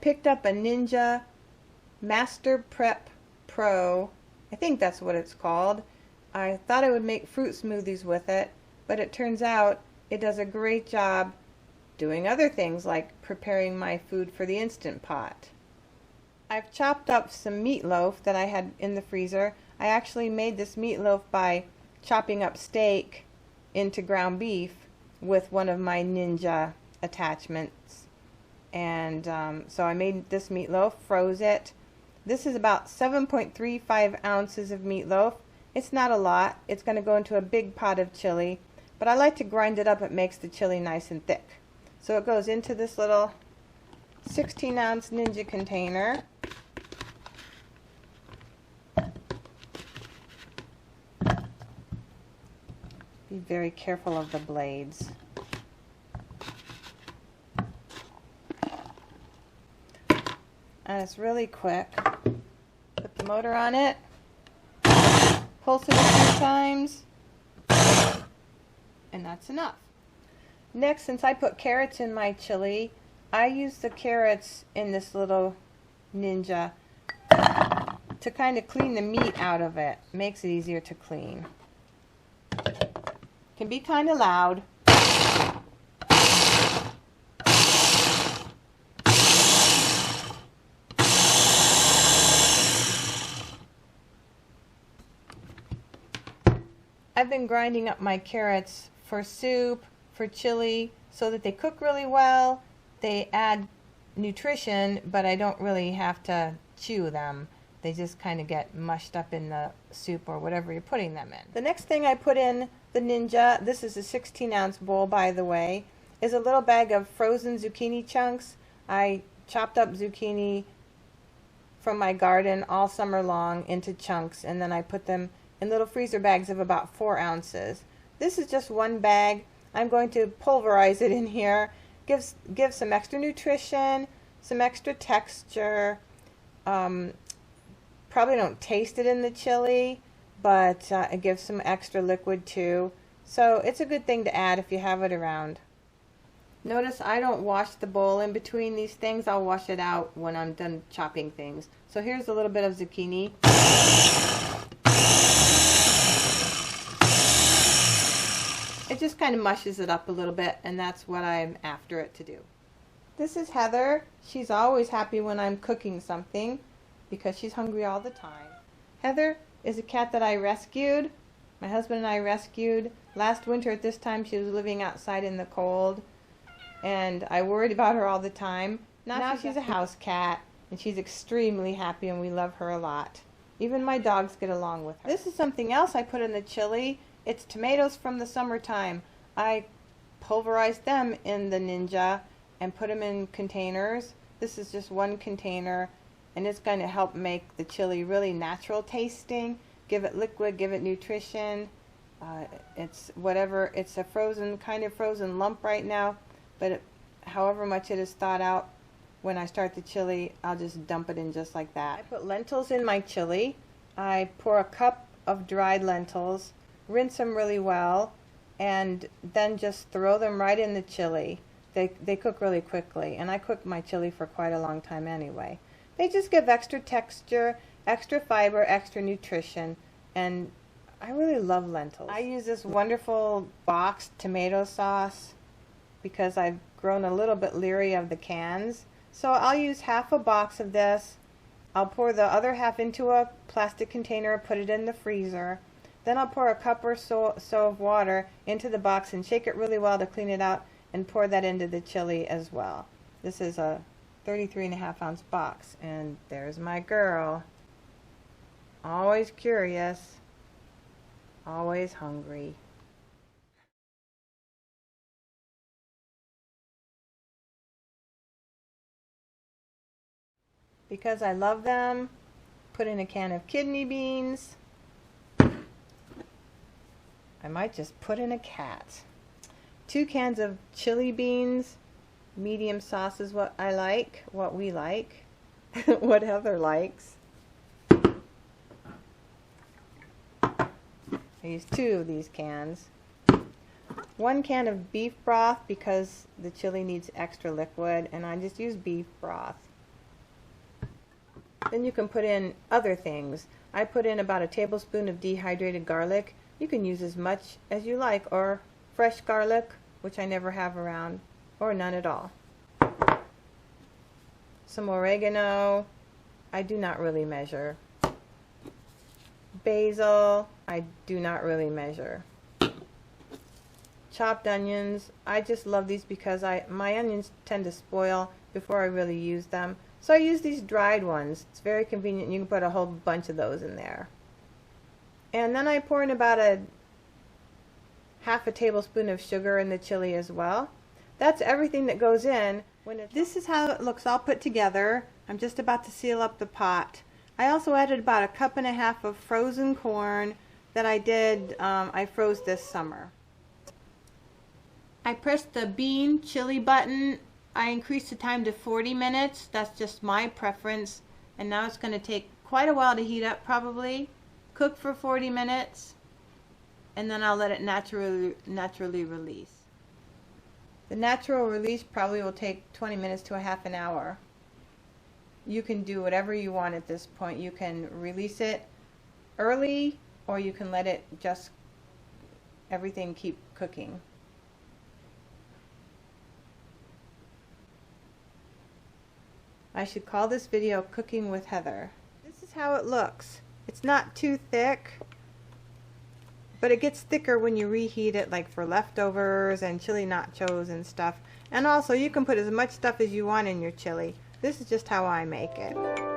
picked up a Ninja Master Prep Pro. I think that's what it's called. I thought I would make fruit smoothies with it, but it turns out it does a great job doing other things like preparing my food for the Instant Pot. I've chopped up some meatloaf that I had in the freezer. I actually made this meatloaf by chopping up steak into ground beef with one of my Ninja attachments. And so I made this meatloaf, froze it. This is about 7.35 ounces of meatloaf. It's not a lot. It's going to go into a big pot of chili, but I like to grind it up. It makes the chili nice and thick. So it goes into this little 16-ounce Ninja container. Be very careful of the blades. And it's really quick. Put the motor on it, pulse it a few times, and that's enough. Next, since I put carrots in my chili, I use the carrots in this little Ninja to kind of clean the meat out of it. Makes it easier to clean. Can be kind of loud. I've been grinding up my carrots for soup, for chili, so that they cook really well. They add nutrition, but I don't really have to chew them. They just kind of get mushed up in the soup or whatever you're putting them in. The next thing I put in the Ninja, this is a 16-ounce bowl by the way, is a little bag of frozen zucchini chunks. I chopped up zucchini from my garden all summer long into chunks, and then I put them in little freezer bags of about 4 ounces. This is just one bag. I'm going to pulverize it in here, give some extra nutrition, some extra texture. Probably don't taste it in the chili, but it gives some extra liquid too. So it's a good thing to add if you have it around. Notice I don't wash the bowl in between these things. I'll wash it out when I'm done chopping things. So here's a little bit of zucchini. It just kind of mushes it up a little bit, and that's what I'm after it to do. This is Heather. She's always happy when I'm cooking something because she's hungry all the time. Heather is a cat that I rescued. My husband and I rescued. Last winter at this time she was living outside in the cold, and I worried about her all the time. Now she's a house cat, and she's extremely happy, and we love her a lot. Even my dogs get along with her. This is something else I put in the chili. It's tomatoes from the summertime. I pulverized them in the Ninja and put them in containers. This is just one container, and it's going to help make the chili really natural tasting, give it liquid, give it nutrition. It's a kind of frozen lump right now, but however much it is thawed out, when I start the chili, I'll just dump it in just like that. I put lentils in my chili. I pour a cup of dried lentils, rinse them really well, and then just throw them right in the chili. They cook really quickly, and I cook my chili for quite a long time anyway. They just give extra texture, extra fiber, extra nutrition, and I really love lentils. I use this wonderful boxed tomato sauce because I've grown a little bit leery of the cans. So I'll use half a box of this. I'll pour the other half into a plastic container, put it in the freezer. Then I'll pour a cup or so of water into the box and shake it really well to clean it out, and pour that into the chili as well. This is a 33.5-ounce box, and there's my girl. Always curious, always hungry. Because I love them, put in a can of kidney beans. I might just put in a cat. 2 cans of chili beans. Medium sauce is what I like, what we like, what Heather likes. I use 2 of these cans. 1 can of beef broth because the chili needs extra liquid, and I just use beef broth. Then you can put in other things. I put in about a tablespoon of dehydrated garlic. You can use as much as you like, or fresh garlic, which I never have around, or none at all. Some oregano. I do not really measure. Basil. I do not really measure. Chopped onions. I just love these because my onions tend to spoil before I really use them. So I use these dried ones. It's very convenient. You can put a whole bunch of those in there. And then I pour in about half a tablespoon of sugar in the chili as well. That's everything that goes in. This is how it looks all put together. I'm just about to seal up the pot. I also added about 1.5 cups of frozen corn that I froze this summer. I pressed the bean chili button. I increased the time to 40 minutes. That's just my preference. And now it's going to take quite a while to heat up probably. Cook for 40 minutes. And then I'll let it naturally release. The natural release probably will take 20 minutes to a half an hour. You can do whatever you want at this point. You can release it early, or you can let it just everything keep cooking. I should call this video Cooking with Heather. This is how it looks. It's not too thick, but it gets thicker when you reheat it, like for leftovers and chili nachos and stuff. And also you can put as much stuff as you want in your chili. This is just how I make it.